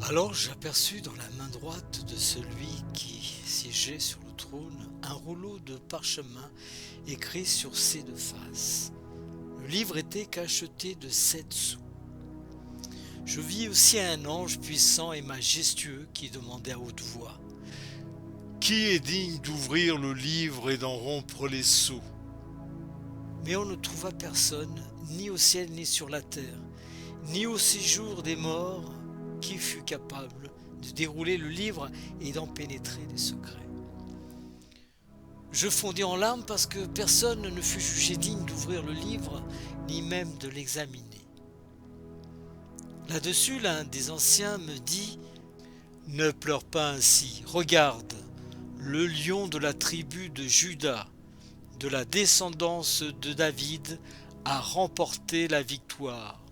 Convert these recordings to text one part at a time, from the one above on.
Alors j'aperçus dans la main droite de celui qui siégeait sur le trône un rouleau de parchemin écrit sur ses deux faces. Le livre était cacheté de 7 sous. Je vis aussi un ange puissant et majestueux qui demandait à haute voix: Qui est digne d'ouvrir le livre et d'en rompre les sceaux? Mais on ne trouva personne, ni au ciel ni sur la terre, ni au séjour des morts, qui fût capable de dérouler le livre et d'en pénétrer les secrets. Je fondis en larmes parce que personne ne fut jugé digne d'ouvrir le livre, ni même de l'examiner. Là-dessus, l'un des anciens me dit: Ne pleure pas ainsi, regarde, le lion de la tribu de Juda, de la descendance de David, a remporté la victoire.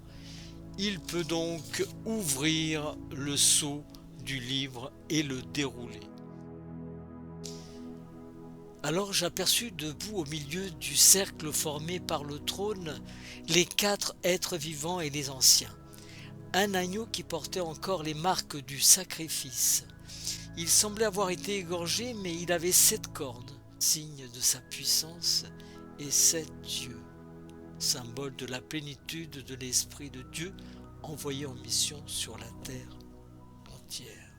Il peut donc ouvrir le sceau du livre et le dérouler. Alors j'aperçus debout au milieu du cercle formé par le trône les 4 êtres vivants et les anciens. Un agneau qui portait encore les marques du sacrifice. Il semblait avoir été égorgé, mais il avait 7 cornes, signe de sa puissance, et 7 yeux, symbole de la plénitude de l'Esprit de Dieu envoyé en mission sur la terre entière.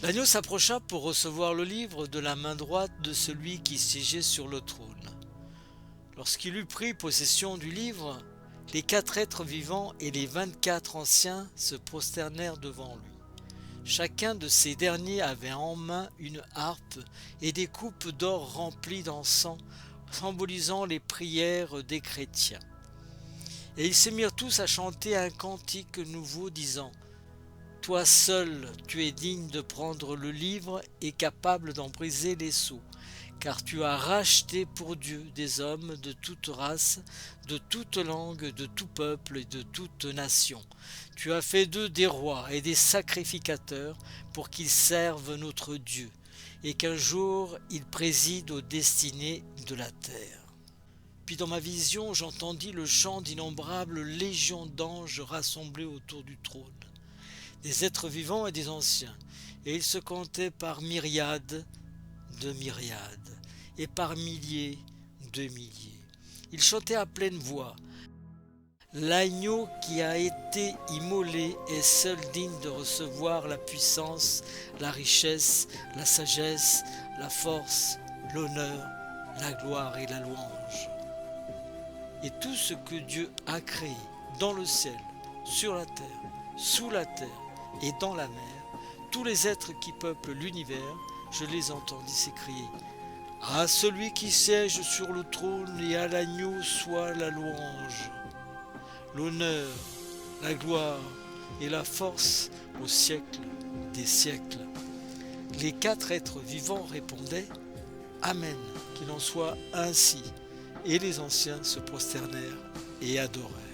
L'agneau s'approcha pour recevoir le livre de la main droite de celui qui siégeait sur le trône. Lorsqu'il eut pris possession du livre, les 4 êtres vivants et les 24 anciens se prosternèrent devant lui. Chacun de ces derniers avait en main une harpe et des coupes d'or remplies d'encens, symbolisant les prières des chrétiens. Et ils se mirent tous à chanter un cantique nouveau, disant: Toi seul, tu es digne de prendre le livre et capable d'en briser les sceaux, car tu as racheté pour Dieu des hommes de toute race, de toute langue, de tout peuple et de toute nation. Tu as fait d'eux des rois et des sacrificateurs pour qu'ils servent notre Dieu, et qu'un jour ils président aux destinées de la terre. Puis dans ma vision, j'entendis le chant d'innombrables légions d'anges rassemblés autour du trône, des êtres vivants et des anciens, et ils se comptaient par myriades de myriades, et par milliers de milliers. Ils chantaient à pleine voix: L'agneau qui a été immolé est seul digne de recevoir la puissance, la richesse, la sagesse, la force, l'honneur, la gloire et la louange. Et tout ce que Dieu a créé dans le ciel, sur la terre, sous la terre et dans la mer, tous les êtres qui peuplent l'univers, je les entendis s'écrier: À celui qui siège sur le trône et à l'agneau soit la louange, l'honneur, la gloire et la force au siècle des siècles. Les 4 êtres vivants répondaient: Amen, qu'il en soit ainsi. Et les anciens se prosternèrent et adorèrent.